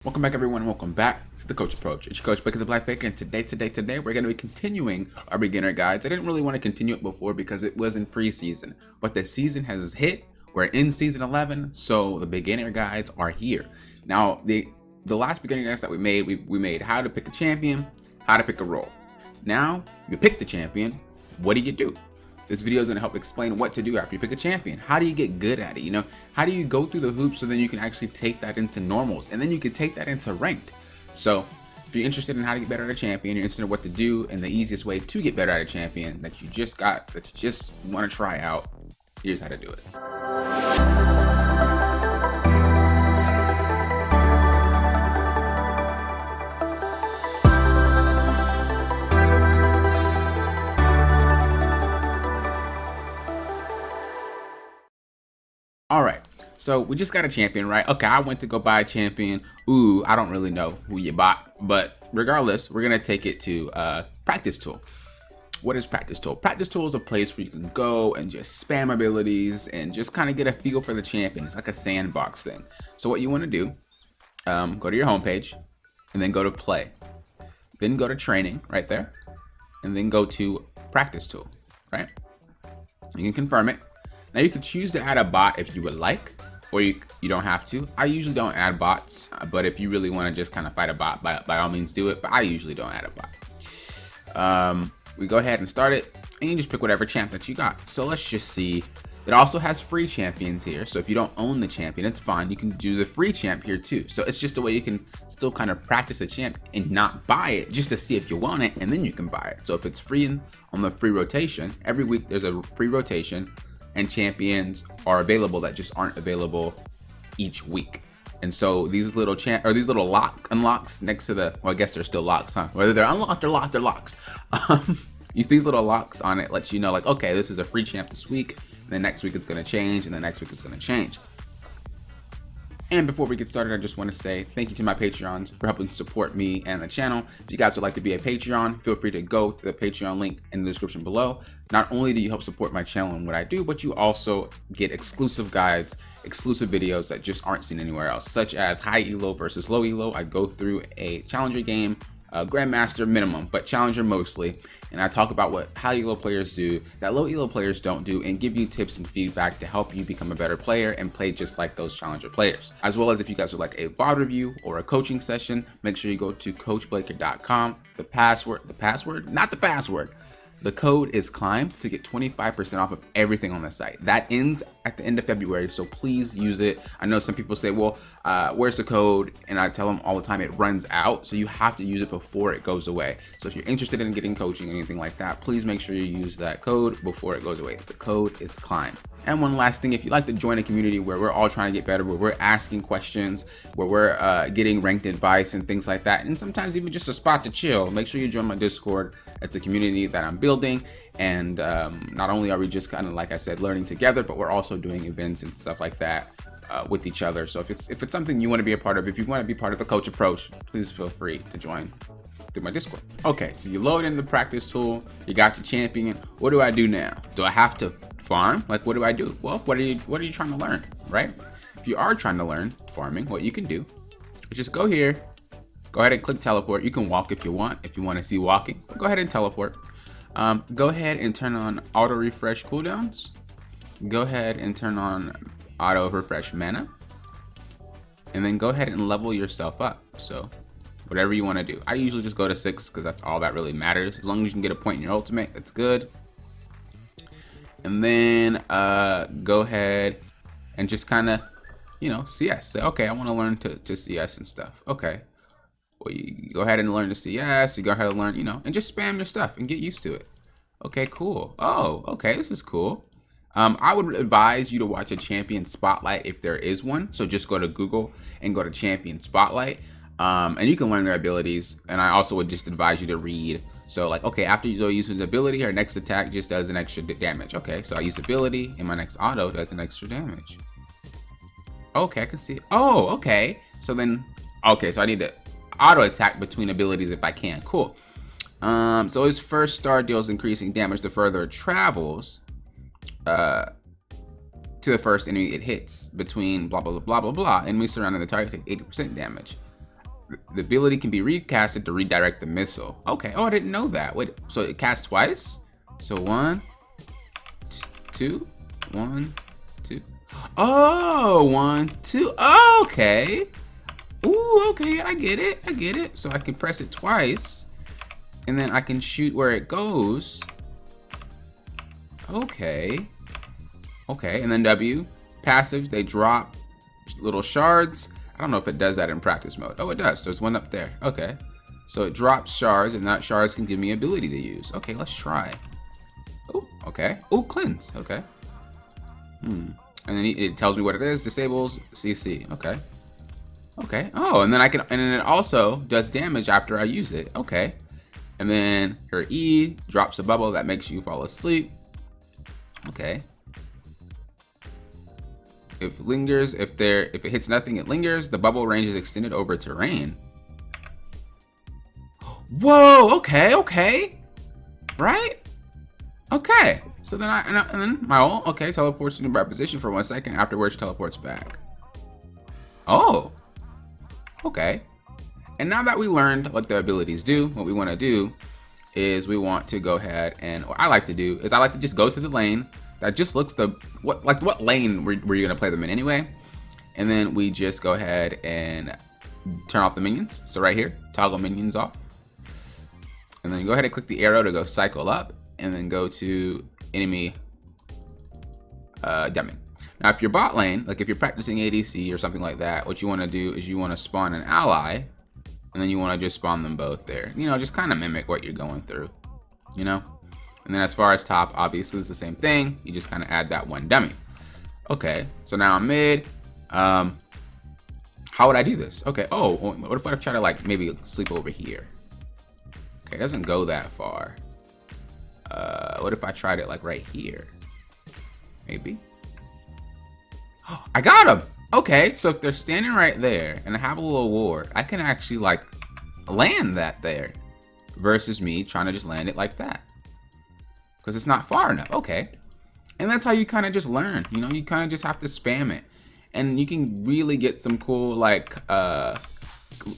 Welcome back, everyone. Welcome back to the Coach Approach. It's your coach, Blake the Black Baker, and today, we're going to be continuing our beginner guides. I didn't really want to continue it before because it was in preseason, but the season has hit. We're in season 11, so the beginner guides are here. Now, the last beginner guides that we made how to pick a champion, how to pick a role. Now, you pick the champion. What do you do? This video is going to help explain what to do after you pick a champion. How do you get good at it? You know, how do you go through the hoops so then you can actually take that into normals and then you can take that into ranked. So if you're interested in how to get better at a champion, you're interested in what to do and the easiest way to get better at a champion that you just want to try out, here's how to do it. All right, so we just got a champion, right? Okay, I went to go buy a champion. Ooh, I don't really know who you bought, but regardless, we're gonna take it to Practice Tool. What is Practice Tool? Practice Tool is a place where you can go and just spam abilities and just kind of get a feel for the champion. It's like a sandbox thing. So what you want to do, go to your homepage and then go to Play. Then go to Training right there, and then go to Practice Tool, right? You can confirm it. Now you can choose to add a bot if you would like, or you don't have to. I usually don't add bots, but if you really want to just kind of fight a bot, by all means do it, but I usually don't add a bot. We go ahead and start it, and you just pick whatever champ that you got. So let's just see. It also has free champions here, so if you don't own the champion, it's fine. You can do the free champ here too. So it's just a way you can still kind of practice a champ and not buy it, just to see if you want it, and then you can buy it. So if it's free on the free rotation, every week there's a free rotation, and champions are available that just aren't available each week. And so these little unlocks next to the, well, I guess they're still locks, huh? Whether they're unlocked or locked, they're locks. These little locks on it lets you know, like, okay, this is a free champ this week, and then next week it's gonna change, and then next week it's gonna change. And before we get started, I just want to say thank you to my Patreons for helping support me and the channel. If you guys would like to be a Patreon, feel free to go to the Patreon link in the description below. Not only do you help support my channel and what I do, but you also get exclusive guides, exclusive videos that just aren't seen anywhere else, such as high elo versus low elo. I go through a challenger game, Grandmaster minimum, but challenger mostly, and I talk about what high elo players do that low elo players don't do, and give you tips and feedback to help you become a better player and play just like those challenger players. As well as if you guys would like a VOD review or a coaching session, make sure you go to coachblaker.com. The code is CLIMB to get 25% off of everything on the site. That ends at the end of February, so please use it. I know some people say, well, where's the code? And I tell them all the time it runs out, so you have to use it before it goes away. So if you're interested in getting coaching or anything like that, please make sure you use that code before it goes away. The code is CLIMB. And one last thing, if you'd like to join a community where we're all trying to get better, where we're asking questions, where we're getting ranked advice and things like that, and sometimes even just a spot to chill, make sure you join my Discord. It's a community that I'm building, and not only are we just kind of, like I said, learning together, but we're also doing events and stuff like that with each other. So if it's something you want to be a part of, if you want to be part of the Coach Approach, please feel free to join through my Discord. Okay, so you load in the Practice Tool, you got your champion. What do I do now? Do I have to farm? Like, what do I do? Well, what are you trying to learn, right? If you are trying to learn farming, what you can do is just go here, go ahead and click teleport. You can walk if you want to see walking, go ahead and teleport. Go ahead and turn on auto refresh cooldowns. Go ahead and turn on auto refresh mana, and then go ahead and level yourself up. So whatever you want to do. I usually just go to 6 because that's all that really matters. As long as you can get a point in your ultimate, it's good. And then go ahead and just kind of, CS. Say, okay, I want to learn to CS and stuff. Okay. Well, you go ahead and learn to CS. You go ahead and learn, and just spam your stuff and get used to it. Okay, cool. Oh, okay, this is cool. I would advise you to watch a champion spotlight if there is one. So just go to Google and go to champion spotlight. And you can learn their abilities. And I also would just advise you to read. So like, okay, after you use an ability, her next attack just does an extra damage. Okay, so I use ability and my next auto does an extra damage. Okay, I can see it. Oh, okay. So then, okay, so I need to auto attack between abilities if I can. Cool. So his first star deals increasing damage the further it travels to the first enemy it hits between blah, blah, blah, blah, blah, blah. Enemies surrounding the target take 80% damage. The ability can be recasted to redirect the missile. Okay. Oh, I didn't know that. Wait, so it casts twice? So 1, 2, 1, 2. Oh, 1, 2. Oh, okay. Ooh, okay. I get it. I get it. So I can press it twice, and then I can shoot where it goes. Okay. Okay. And then W, passive. They drop little shards. I don't know if it does that in practice mode. Oh, it does. There's one up there. Okay. So it drops shards, and that shards can give me ability to use. Okay, let's try. Oh, okay. Oh, cleanse. Okay. And then it tells me what it is. Disables CC. Okay. Okay. Oh, and then and then it also does damage after I use it. Okay. And then her E drops a bubble that makes you fall asleep. Okay. If it hits nothing, it lingers. The bubble range is extended over terrain. Whoa, okay, okay. Right? Okay. So then and then my ult, okay, teleports to nearby position for 1 second, afterwards teleports back. Oh. Okay. And now that we learned what the abilities do, what we want to do is we want to go ahead and what I like to do is I like to just go to the lane that just looks what lane were you gonna play them in anyway, and then we just go ahead and turn off the minions. So right here, toggle minions off, and then go ahead and click the arrow to go cycle up, and then go to enemy dummy. Now, if you're bot lane, like if you're practicing ADC or something like that, what you want to do is you want to spawn an ally, and then you want to just spawn them both there. You know, just kind of mimic what you're going through. You know. And then as far as top, obviously it's the same thing. You just kind of add that one dummy. Okay, so now I'm mid. How would I do this? Okay, oh, what if I try to like maybe sleep over here? Okay, it doesn't go that far. What if I tried it like right here? Maybe. Oh, I got him! Okay, so if they're standing right there and I have a little ward, I can actually like land that there versus me trying to just land it like that. Because it's not far enough. Okay. And that's how you kind of just learn. You know, you kind of just have to spam it. And you can really get some cool, like,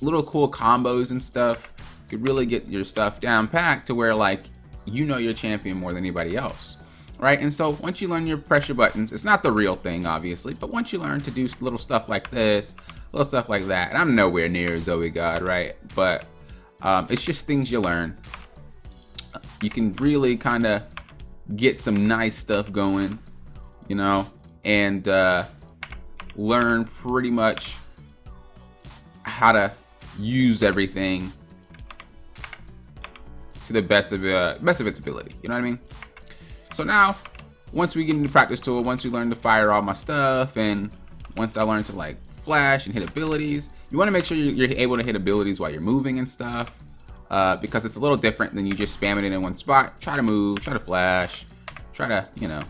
little cool combos and stuff. You could really get your stuff down packed to where, like, you know your champion more than anybody else. Right? And so once you learn your pressure buttons, it's not the real thing, obviously. But once you learn to do little stuff like this, little stuff like that. And I'm nowhere near Zoe God, right? But it's just things you learn. You can really kind of get some nice stuff going, you know, and learn pretty much how to use everything to the best of its ability. You know what I mean? So now, once we get into practice tool, once we learn to fire all my stuff, and once I learn to like flash and hit abilities, you want to make sure you're able to hit abilities while you're moving and stuff. Because it's a little different than you just spamming it in one spot. Try to move, try to flash, try to, you know,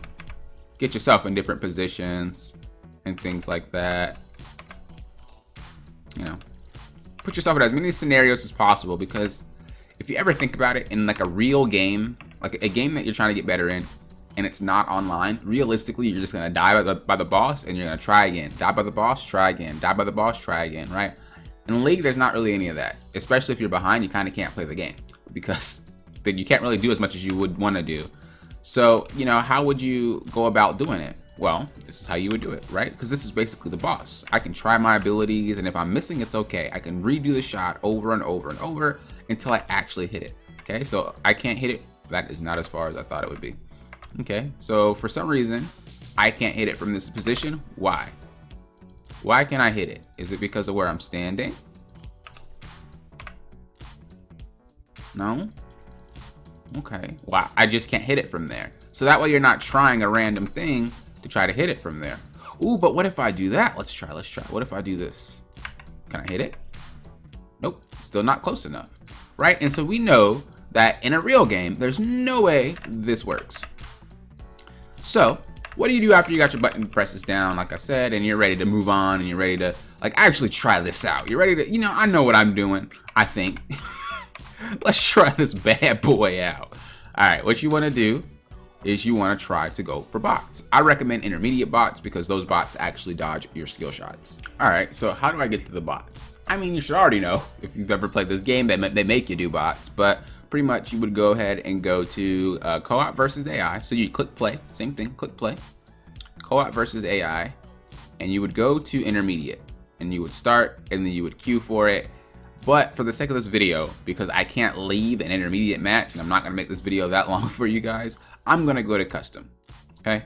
get yourself in different positions and things like that. You know, put yourself in as many scenarios as possible, because if you ever think about it in like a real game, like a game that you're trying to get better in, and it's not online, realistically, you're just gonna die by the boss, and you're gonna try again. Die by the boss, try again. Die by the boss, try again, right? In League, there's not really any of that. Especially if you're behind, you kind of can't play the game, because then you can't really do as much as you would want to do. So, you know, how would you go about doing it? Well, this is how you would do it, right? Because this is basically the boss. I can try my abilities, and if I'm missing, it's okay. I can redo the shot over and over and over until I actually hit it. Okay, so I can't hit it. That is not as far as I thought it would be. Okay, so for some reason, I can't hit it from this position. Why? Why can't I hit it? Is it because of where I'm standing? No? Okay. Well, I just can't hit it from there. So that way you're not trying a random thing to try to hit it from there. Ooh, but what if I do that? Let's try. What if I do this? Can I hit it? Nope. Still not close enough. Right? And so we know that in a real game, there's no way this works. So what do you do after you got your button presses down, like I said, and you're ready to move on, and you're ready to like actually try this out? You're ready to, you know, I know what I'm doing, I think. Let's try this bad boy out. All right, what you want to do is you want to try to go for bots. I recommend intermediate bots because those bots actually dodge your skill shots. All right, so how do I get to the bots? I mean, you should already know if you've ever played this game. They make you do bots, but pretty much you would go ahead and go to co-op versus AI. So you click play, same thing, click play, co-op versus AI, and you would go to intermediate, and you would start, and then you would queue for it. But for the sake of this video, because I can't leave an intermediate match, and I'm not gonna make this video that long for you guys, I'm gonna go to custom, okay?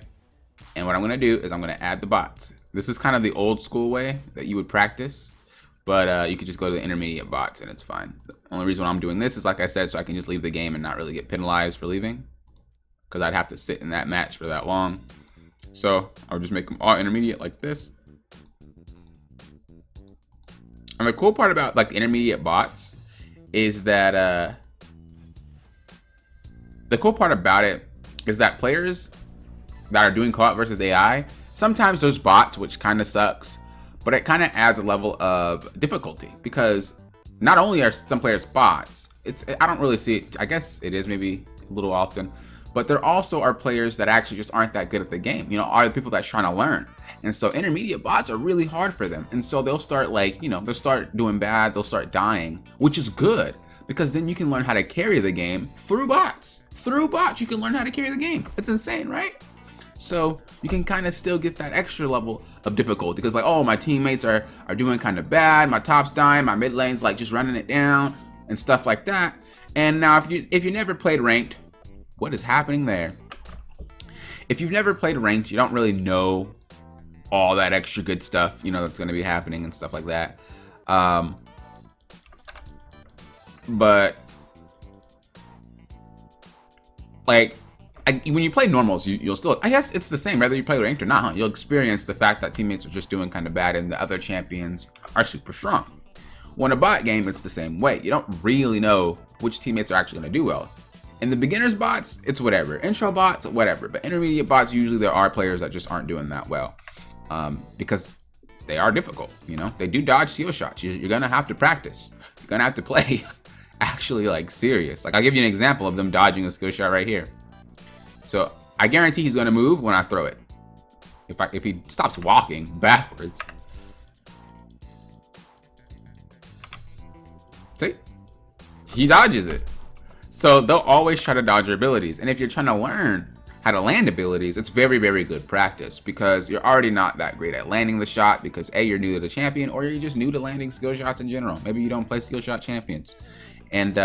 And what I'm gonna do is I'm gonna add the bots. This is kind of the old school way that you would practice, but you could just go to the intermediate bots and it's fine. The only reason why I'm doing this is, like I said, so I can just leave the game and not really get penalized for leaving, because I'd have to sit in that match for that long. So I'll just make them all intermediate like this. And the cool part about like the intermediate bots is that the cool part about it is that players that are doing co-op versus AI, sometimes those bots, which kind of sucks, but it kind of adds a level of difficulty because not only are some players bots, I don't really see it. I guess it is maybe a little often, but there also are players that actually just aren't that good at the game. You know, are the people that's trying to learn. And so intermediate bots are really hard for them. And so they'll start like, you know, they'll start doing bad. They'll start dying, which is good because then you can learn how to carry the game through bots. Through bots, you can learn how to carry the game. It's insane, right? So you can kind of still get that extra level of difficulty because like, oh, my teammates are doing kind of bad. My top's dying. My mid lane's like just running it down and stuff like that. And now if you never played ranked, what is happening there? If you've never played ranked, you don't really know all that extra good stuff, you know, that's going to be happening and stuff like that. But like when you play normals, you'll still, I guess it's the same whether you play ranked or not, huh? You'll experience the fact that teammates are just doing kind of bad and the other champions are super strong. When a bot game, it's the same way. You don't really know which teammates are actually going to do well. In the beginners bots, it's whatever. Intro bots, whatever. But intermediate bots, usually there are players that just aren't doing that well. Because they are difficult, you know? They do dodge skill shots. You're gonna have to practice. You're gonna have to play actually like serious. Like I'll give you an example of them dodging a skill shot right here. So I guarantee he's gonna move when I throw it. If he stops walking backwards. See? He dodges it. So they'll always try to dodge your abilities. And if you're trying to learn how to land abilities, it's very, very good practice because you're already not that great at landing the shot because A, you're new to the champion, or you're just new to landing skill shots in general. Maybe you don't play skill shot champions. And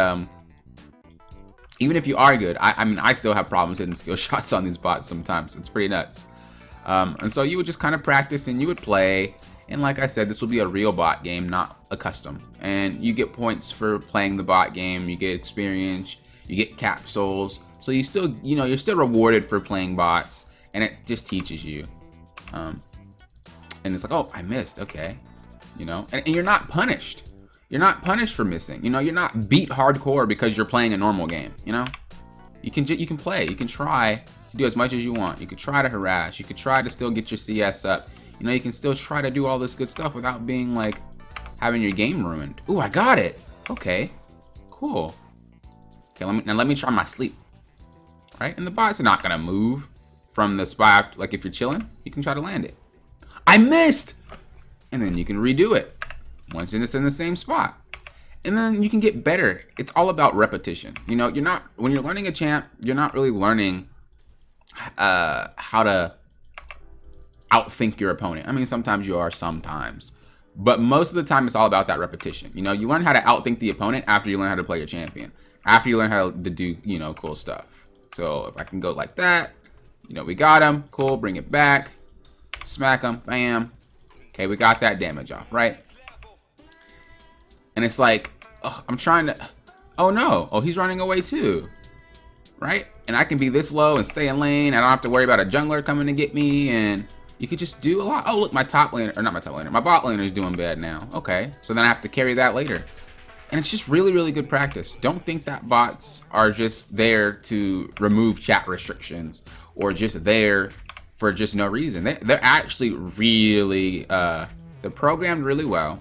even if you are good, I mean, I still have problems hitting skill shots on these bots sometimes. It's pretty nuts. And so you would just kind of practice and you would play. And like I said, this will be a real bot game, not a custom. And you get points for playing the bot game. You get experience. You get capsules. So you still, you know, you're still rewarded for playing bots, and it just teaches you. And it's like, oh, I missed. Okay, you know, and you're not punished. You're not punished for missing. You know, you're not beat hardcore because you're playing a normal game. You know, you can play. You can try to do as much as you want. You could try to harass. You could try to still get your CS up. You know, you can still try to do all this good stuff without being like having your game ruined. Ooh, I got it. Okay, cool. Okay, let me try my sleep. Right? And the bots are not gonna move from the spot. Like if you're chilling, you can try to land it. I missed! And then you can redo it once it's in the same spot. And then you can get better. It's all about repetition. You know, when you're learning a champ, you're not really learning how to outthink your opponent. I mean, sometimes you are, sometimes. But most of the time, it's all about that repetition. You know, you learn how to outthink the opponent after you learn how to play your champion. After you learn how to do, you know, cool stuff. So if I can go like that, you know, we got him. Cool, bring it back. Smack him, bam. Okay, we got that damage off, right? And it's like, oh, I'm trying to, oh no, oh, he's running away too, right? And I can be this low and stay in lane. I don't have to worry about a jungler coming to get me, and you could just do a lot. Oh, look, my top laner, or not my top laner, my bot laner is doing bad now. Okay, so then I have to carry that later. And it's just really, really good practice. Don't think that bots are just there to remove chat restrictions or just there for just no reason. They're actually really, they're programmed really well,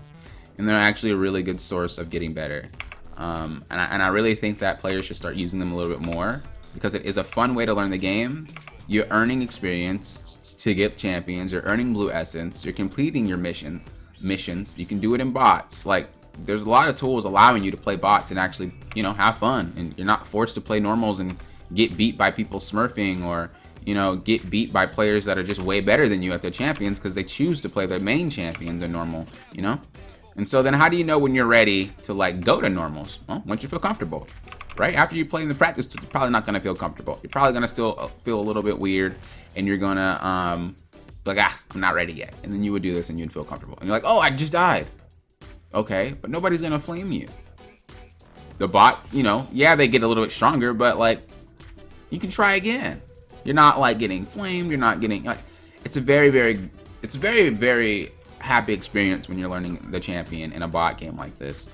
and they're actually a really good source of getting better. And I really think that players should start using them a little bit more. because it is a fun way to learn the game. You're earning experience to get champions. You're earning blue essence. You're completing your missions. You can do it in bots. Like, there's a lot of tools allowing you to play bots and actually, you know, have fun. And you're not forced to play normals and get beat by people smurfing, or, you know, get beat by players that are just way better than you at their champions because they choose to play their main champions in normal, you know? And so then how do you know when you're ready to like go to normals? Well, once you feel comfortable, right? After you play in the practice, you're probably not going to feel comfortable. You're probably going to still feel a little bit weird, and you're going to like, I'm not ready yet. And then you would do this and you'd feel comfortable. And you're like, oh, I just died. Okay, but nobody's going to flame you. The bots, you know, yeah, they get a little bit stronger, but like, you can try again. You're not like getting flamed. You're not getting like, it's a very, very happy experience when you're learning the champion in a bot game like this.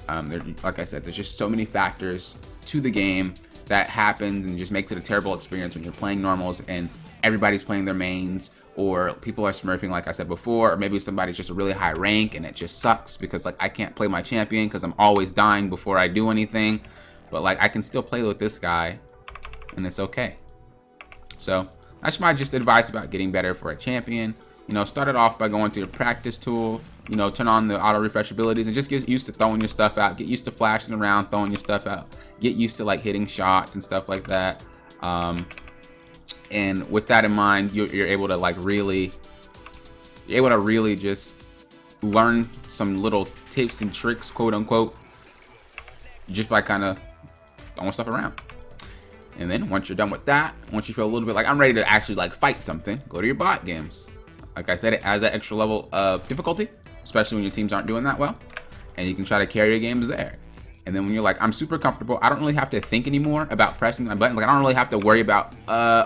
Like I said, there's just so many factors to the game that happens and just makes it a terrible experience when you're playing normals and everybody's playing their mains, or people are smurfing like I said before, or maybe somebody's just a really high rank and it just sucks because like I can't play my champion because I'm always dying before I do anything, but like I can still play with this guy and it's okay. So that's my just advice about getting better for a champion. You know, start it off by going to your practice tool, you know, turn on the auto refresh abilities and just get used to throwing your stuff out, get used to flashing around, throwing your stuff out, get used to like hitting shots and stuff like that. And with that in mind, you're able to like really just learn some little tips and tricks, quote unquote, just by kind of throwing stuff around. And then once you're done with that, once you feel a little bit like I'm ready to actually like fight something, go to your bot games. Like I said, it adds that extra level of difficulty, especially when your teams aren't doing that well, and you can try to carry your games there. And then when you're like, I'm super comfortable, I don't really have to think anymore about pressing my button. Like I don't really have to worry about,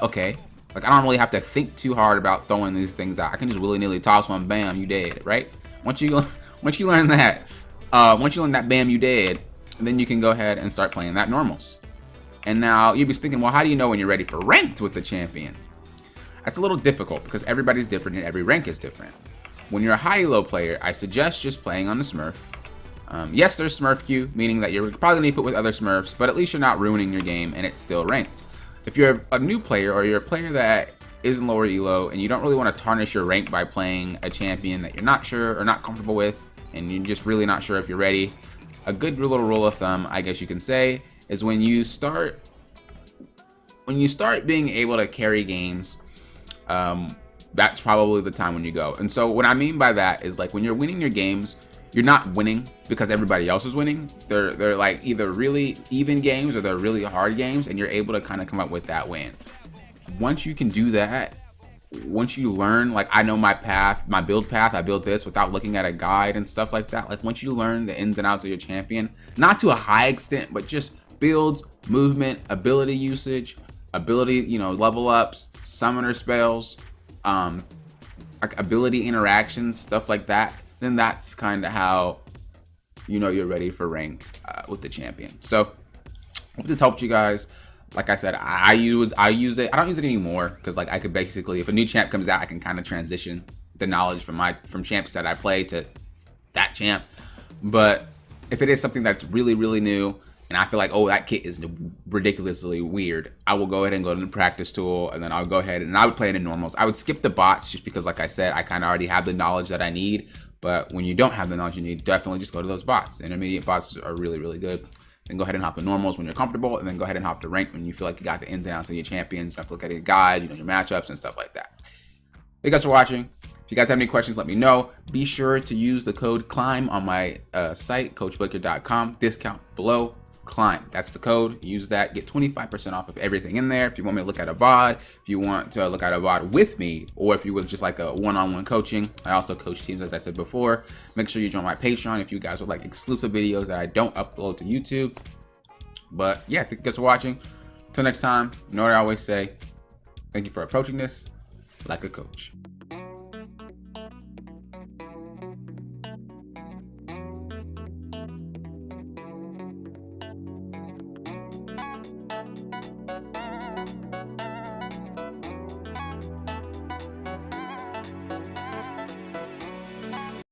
okay. Like I don't really have to think too hard about throwing these things out. I can just willy-nilly toss one, bam, you dead, right? Once you learn that, bam, you dead, then you can go ahead and start playing that normals. And now you'd be thinking, well, how do you know when you're ready for ranked with the champion? That's a little difficult because everybody's different and every rank is different. When you're a high elo player, I suggest just playing on the Smurf. Yes, there's Smurf queue, meaning that you're probably gonna be put with other Smurfs, but at least you're not ruining your game and it's still ranked. If you're a new player or you're a player that is in lower elo and you don't really want to tarnish your rank by playing a champion that you're not sure or not comfortable with, and you're just really not sure if you're ready, a good little rule of thumb, I guess you can say, is when you start being able to carry games, that's probably the time when you go. And so what I mean by that is like when you're winning your games, you're not winning because everybody else is winning. They're like either really even games or they're really hard games, and you're able to kind of come up with that win. Once you can do that, once you learn, like I know my path, my build path, I built this without looking at a guide and stuff like that. Like once you learn the ins and outs of your champion, not to a high extent, but just builds, movement, ability usage, ability, you know, level ups, summoner spells, like ability interactions, stuff like that, then that's kind of how you know you're ready for ranked with the champion. So hope this helped you guys. Like I said, I use it. I don't use it anymore because like I could basically, if a new champ comes out, I can kind of transition the knowledge from champs that I play to that champ. But if it is something that's really, really new, and I feel like, oh, that kit is ridiculously weird, I will go ahead and go to the practice tool, and then I'll go ahead and I would play it in normals. I would skip the bots just because, like I said, I kind of already have the knowledge that I need. But when you don't have the knowledge you need, definitely just go to those bots. The intermediate bots are really, really good. Then go ahead and hop to normals when you're comfortable, and then go ahead and hop to rank when you feel like you got the ins and outs of your champions. You have to look at your guide, you know, your matchups and stuff like that. Thank you guys for watching. If you guys have any questions, let me know. Be sure to use the code CLIMB on my site, CoachBlaker.com. Discount below. CLIMB. That's the code. Use that. Get 25% off of everything in there. If you want me to look at a VOD, if you want to look at a VOD with me, or if you would just like a one-on-one coaching. I also coach teams, as I said before. Make sure you join my Patreon if you guys would like exclusive videos that I don't upload to YouTube. But yeah, thank you guys for watching. Until next time, you know what I always say. Thank you for approaching this like a coach.